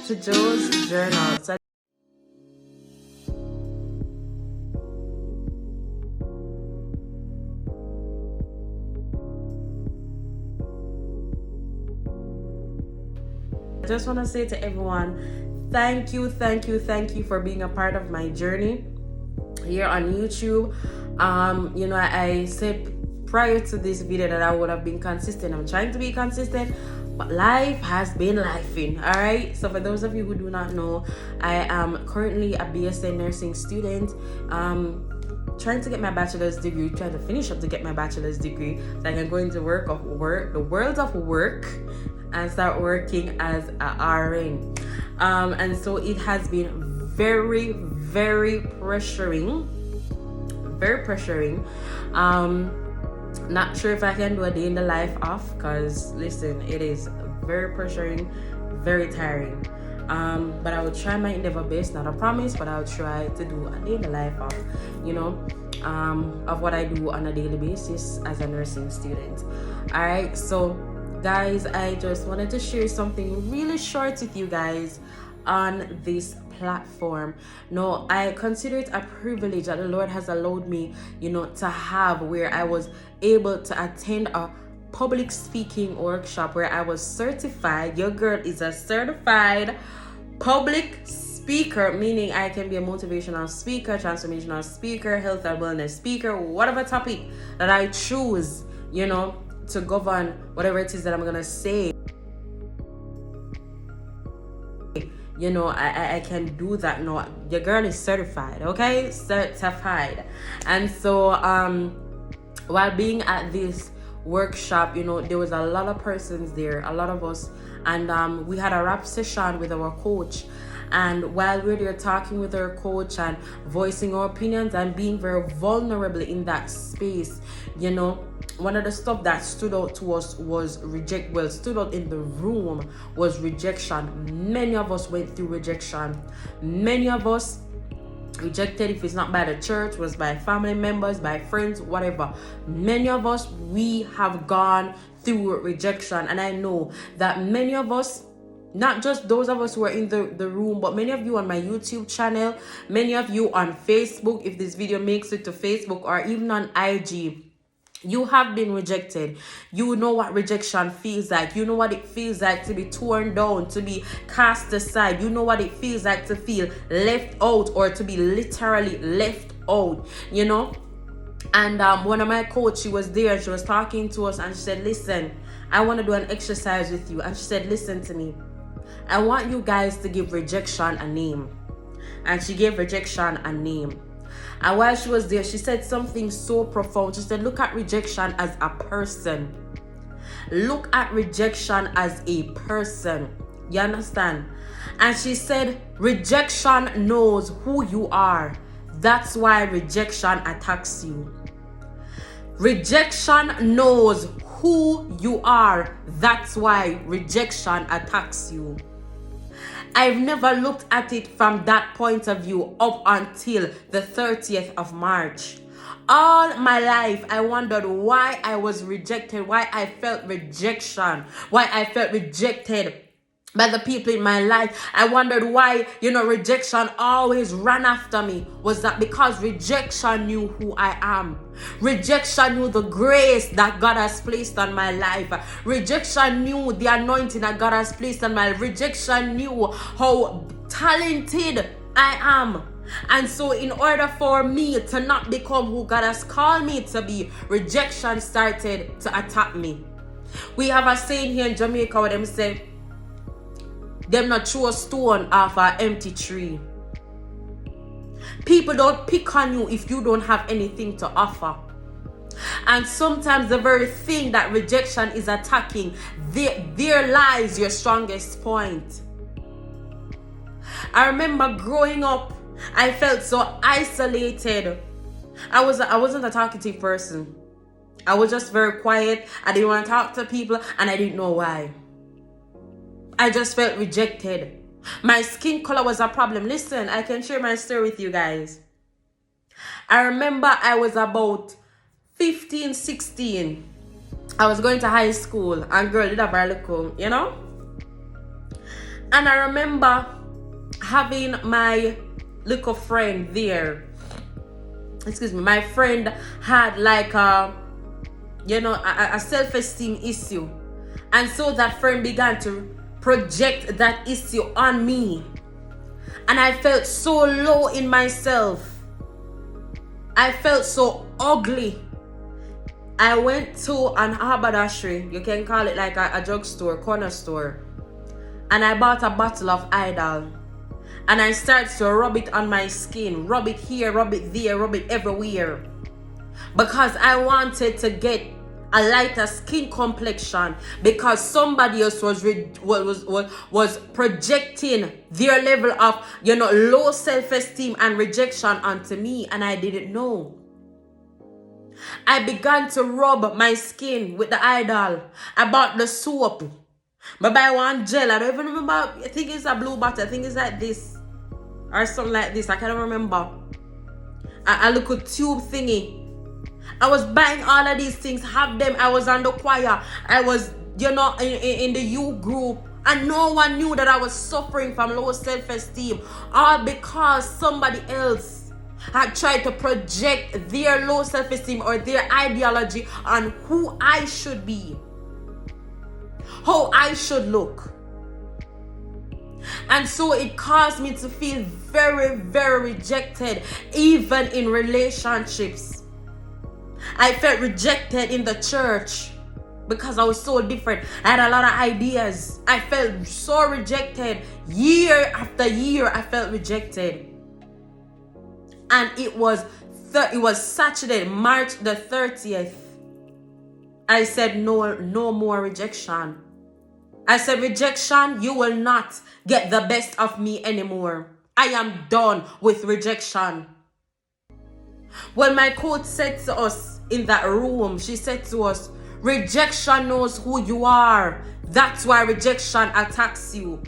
to Joe's Journal. So I just want to say to everyone, thank you for being a part of my journey here on YouTube. I said prior to this video that I would have been consistent. I'm trying to be consistent, but life has been lifing. All right. So for those of you who do not know, I am currently a BSN nursing student. Trying to get my bachelor's degree, trying to finish up to get my bachelor's degree so I can go into the world of work and start working as a RN. And so it has been very pressuring. Not sure if I can do a day in the life off, because listen, it is very pressuring, very tiring. But I will try my endeavor best, not a promise, but I'll try to do a day in the life off, of what I do on a daily basis as a nursing student. All right, so guys, I just wanted to share something really short with you guys on this platform. No, I consider it a privilege that the Lord has allowed me, to have, where I was able to attend a public speaking workshop where I was certified. Your girl is a certified public speaker, meaning I can be a motivational speaker, transformational speaker, health and wellness speaker, whatever topic that I choose, to govern whatever it is that I'm gonna say. I can do that. No, your girl is certified, okay? Certified. And so while being at this workshop, there was a lot of persons there, a lot of us, and we had a rap session with our coach. And while we were there talking with our coach and voicing our opinions and being very vulnerable in that space, one of the stuff that stood out to us was stood out in the room was rejection. Many of us went through rejection. Many of us rejected, if it's not by the church, was by family members, by friends, whatever. Many of us, we have gone through rejection. And I know that many of us, not just those of us who are in the room, but many of you on my YouTube channel, many of you on Facebook, if this video makes it to Facebook, or even on IG, you have been rejected. You know what rejection feels like. You know what it feels like to be torn down, to be cast aside. You know what it feels like to feel left out, or to be literally left out, And one of my coaches, she was there, she was talking to us, and she said, listen, I want to do an exercise with you. And she said, listen to me. I want you guys to give rejection a name. And she gave rejection a name. And while she was there, she said something so profound. She said, look at rejection as a person. Look at rejection as a person. You understand? And she said, rejection knows who you are. That's why rejection attacks you. Rejection knows who you are. That's why rejection attacks you. I've never looked at it from that point of view up until the 30th of March. All my life, I wondered why I was rejected, why I felt rejection, why I felt rejected by the people in my life. I wondered why, rejection always ran after me. Was that because rejection knew who I am? Rejection knew the grace that God has placed on my life. Rejection knew the anointing that God has placed on my life. Rejection knew how talented I am. And so in order for me to not become who God has called me to be, rejection started to attack me. We have a saying here in Jamaica where them say, them not throw a stone off an empty tree. People don't pick on you if you don't have anything to offer. And sometimes the very thing that rejection is attacking, there lies your strongest point. I remember growing up, I felt so isolated. I wasn't a talkative person. I was just very quiet. I didn't want to talk to people, and I didn't know why. I just felt rejected. My skin color was a problem. Listen, I can share my story with you guys. I remember I was about 15, 16. I was going to high school, and girl did a very little, And I remember having my little friend there. Excuse me, my friend had like a self-esteem issue. And so that friend began to project that issue on me. And I felt so low in myself. I felt so ugly. I went to an haberdashery, you can call it like a drugstore, corner store. And I bought a bottle of Idol. And I started to rub it on my skin. Rub it here, rub it there, rub it everywhere. Because I wanted to get a lighter skin complexion, because somebody else was projecting their level of low self-esteem and rejection onto me, and I didn't know. I began to rub my skin with the Idol. I bought the soap. I buy one gel. I don't even remember. I think it's a blue bottle. I think it's like this or something like this. I can't remember. A little tube thingy. I was buying all of these things, have them. I was on the choir. I was, in the youth group. And no one knew that I was suffering from low self-esteem. All because somebody else had tried to project their low self-esteem or their ideology on who I should be. How I should look. And so it caused me to feel very, very rejected, even in relationships. I felt rejected in the church because I was so different. I had a lot of ideas. I felt so rejected. Year after year, I felt rejected. And it was Saturday, March the 30th. I said, no more rejection. I said, rejection, you will not get the best of me anymore. I am done with rejection. When my coach said to us in that room, she said to us, rejection knows who you are. That's why rejection attacks you.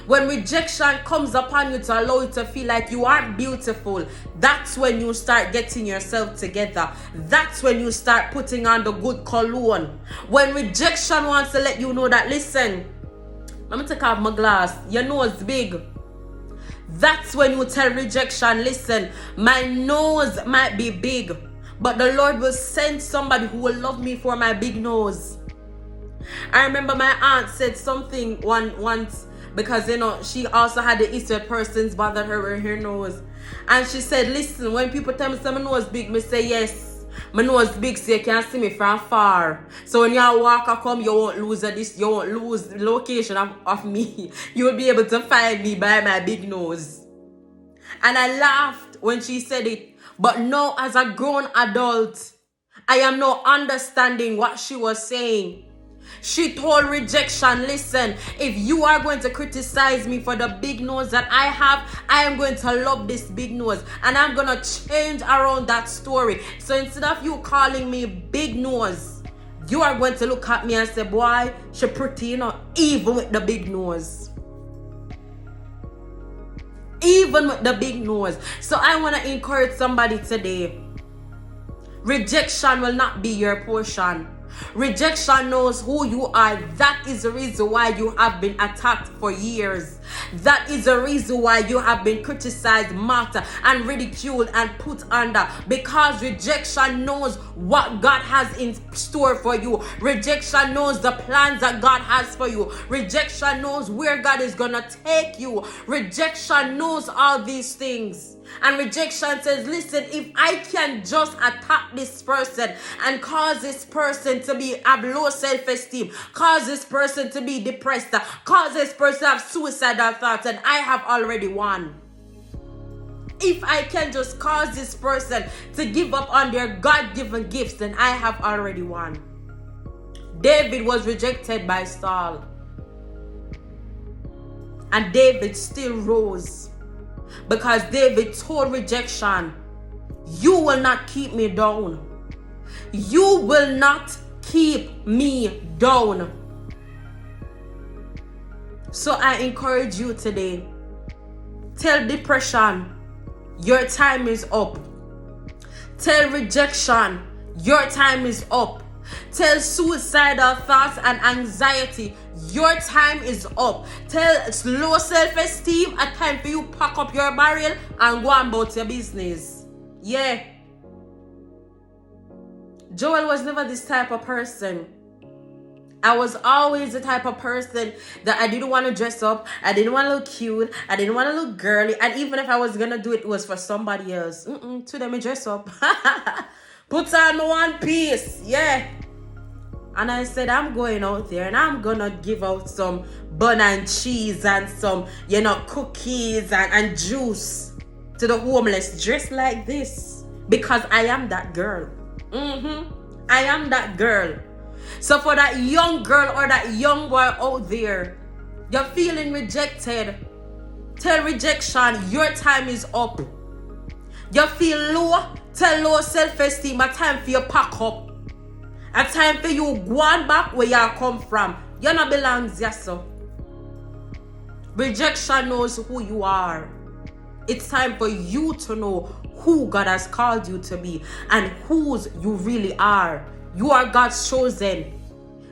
When rejection comes upon you to allow you to feel like you aren't beautiful, that's when you start getting yourself together. That's when you start putting on the good cologne. When rejection wants to let you know that, listen, let me take off my glass, your nose big. That's when you tell rejection, listen, my nose might be big, but the Lord will send somebody who will love me for my big nose. I remember my aunt said something once, because she also had the issue with persons bothered her with her nose. And she said, listen, when people tell me my nose big, me say yes. My nose big so you can see me from far. So when you walk or come, you won't lose the location of me. You will be able to find me by my big nose. And I laughed when she said it. But now as a grown adult, I am now understanding what she was saying. She told rejection, listen, if you are going to criticize me for the big nose that I have, I am going to love this big nose. And I'm going to change around that story. So instead of you calling me big nose, you are going to look at me and say, boy, she pretty, even with the big nose. Even with the big nose. So I want to encourage somebody today. Rejection will not be your portion. Rejection knows who you are. That is the reason why you have been attacked for years. That is the reason why you have been criticized, mocked, and ridiculed and put under. Because rejection knows what God has in store for you. Rejection knows the plans that God has for you. Rejection knows where God is going to take you. Rejection knows all these things. And rejection says, listen, if I can just attack this person and cause this person to have low self-esteem, cause this person to be depressed, cause this person to have suicidal thoughts, and I have already won. If I can just cause this person to give up on their God-given gifts, then I have already won. David was rejected by Saul. And David still rose. Because David told rejection, you will not keep me down. You will not keep me down. So I encourage you today. Tell depression, your time is up. Tell rejection, your time is up. Tell suicidal thoughts and anxiety, your time is up. Tell low self-esteem a time for you pack up your barrel and go on about your business. Yeah. Joel was never this type of person. I was always the type of person that I didn't want to dress up. I didn't want to look cute. I didn't want to look girly. And even if I was going to do it, it was for somebody else. To them, I dress up. Put on my one piece. Yeah. And I said, I'm going out there and I'm going to give out some bun and cheese and some, cookies and juice to the homeless dressed like this. Because I am that girl. I am that girl. So for that young girl or that young boy out there, you're feeling rejected, tell rejection, your time is up. You feel low, tell low self-esteem, a time for you pack up. A time for you go on back where you come from. You not belongs here, so. Rejection knows who you are. It's time for you to know who God has called you to be and whose you really are. You are God's chosen.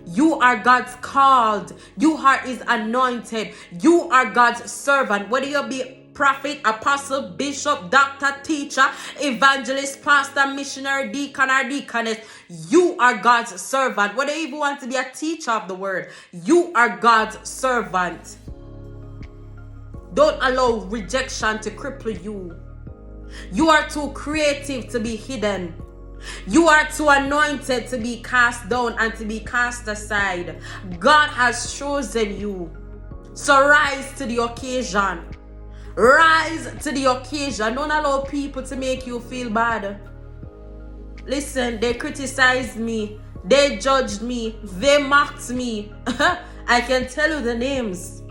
You are God's called. You are His anointed. You are God's servant. Whether you be prophet, apostle, bishop, doctor, teacher, evangelist, pastor, missionary, deacon, or deaconess, you are God's servant. Whether you even want to be a teacher of the word, you are God's servant. Don't allow rejection to cripple you. You are too creative to be hidden. You are too anointed to be cast down and to be cast aside. God has chosen you. So rise to the occasion. Rise to the occasion. Don't allow people to make you feel bad. Listen, they criticized me. They judged me. They mocked me. I can tell you the names.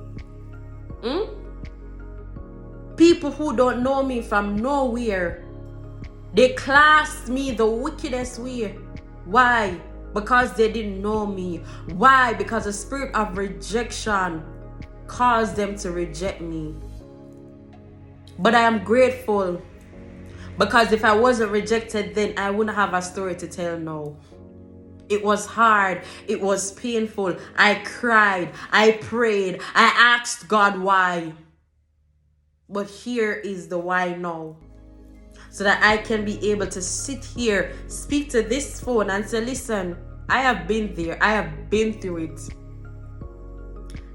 People who don't know me from nowhere. They classed me the wickedest way. Why? Because they didn't know me. Why? Because the spirit of rejection caused them to reject me. But I am grateful. Because if I wasn't rejected then, I wouldn't have a story to tell now. It was hard. It was painful. I cried. I prayed. I asked God why. But here is the why now. So that I can be able to sit here, speak to this phone and say, listen, I have been there. I have been through it.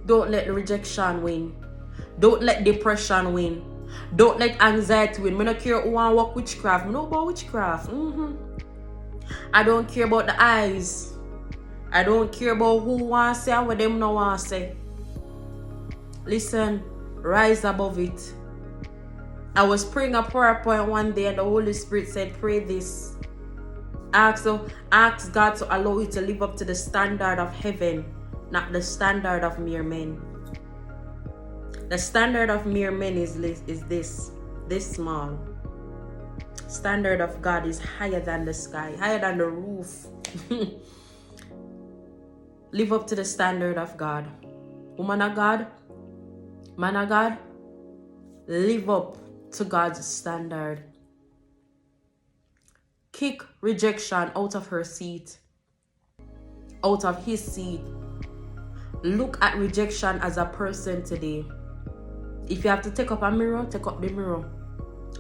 Don't let the rejection win. Don't let depression win. Don't let anxiety win. I don't care who want to work witchcraft. I know about witchcraft. I don't care about the eyes. I don't care about who want to say and what them no want to say. Listen, rise above it. I was praying a prayer point one day and the Holy Spirit said, pray this. Ask God to allow you to live up to the standard of heaven, not the standard of mere men. The standard of mere men is this small. Standard of God is higher than the sky, higher than the roof. Live up to the standard of God. Woman of God, man of God, live up to God's standard. Kick rejection out of her seat, out of his seat. Look at rejection as a person today. If you have to take up a mirror, take up the mirror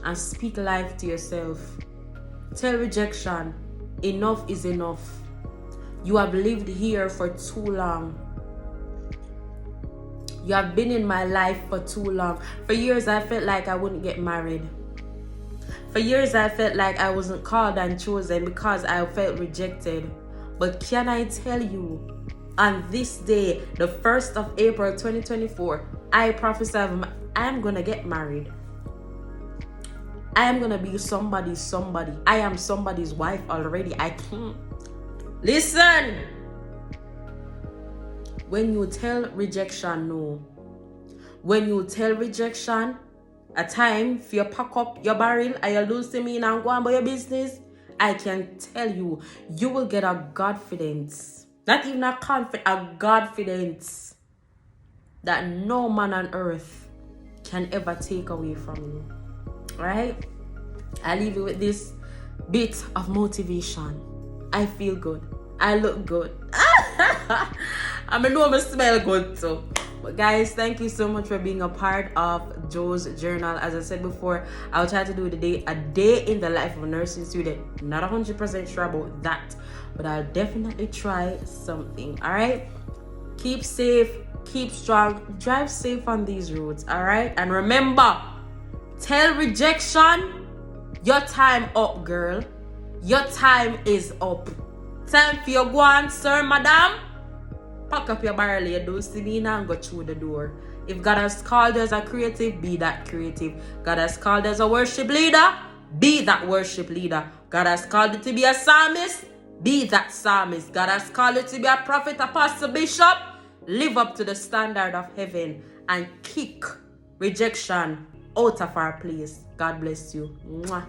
and speak life to yourself. Tell rejection, enough is enough. You have lived here for too long. You have been in my life for too long. For years, I felt like I wouldn't get married. For years, I felt like I wasn't called and chosen because I felt rejected. But can I tell you, on this day, the 1st of April 2024, I prophesy I'm going to get married. I am going to be somebody. I am somebody's wife already. I can't. Listen. When you tell rejection no, when you tell rejection a time for you pack up your barrel and you lose to me and go on about your business, I can tell you, you will get a confidence, not even a confidence, a confidence that no man on earth can ever take away from you. Right? I leave you with this bit of motivation. I feel good. I look good. I mean, know I smell good too. But guys, thank you so much for being a part of Joe's journal. As I said before, I'll try to do a day in the life of a nursing student. Not 100% sure about that, but I'll definitely try something. All right, keep safe, keep strong, drive safe on these roads. All right, and remember, tell rejection, your time up, girl. Your time is up. Time for you go on, sir, madam. Pack up your barrel, you don't see me now and go through the door. If God has called you as a creative, be that creative. God has called you as a worship leader, be that worship leader. God has called you to be a psalmist, be that psalmist. God has called you to be a prophet, apostle, bishop. Live up to the standard of heaven and kick rejection out of our place. God bless you. Mwah.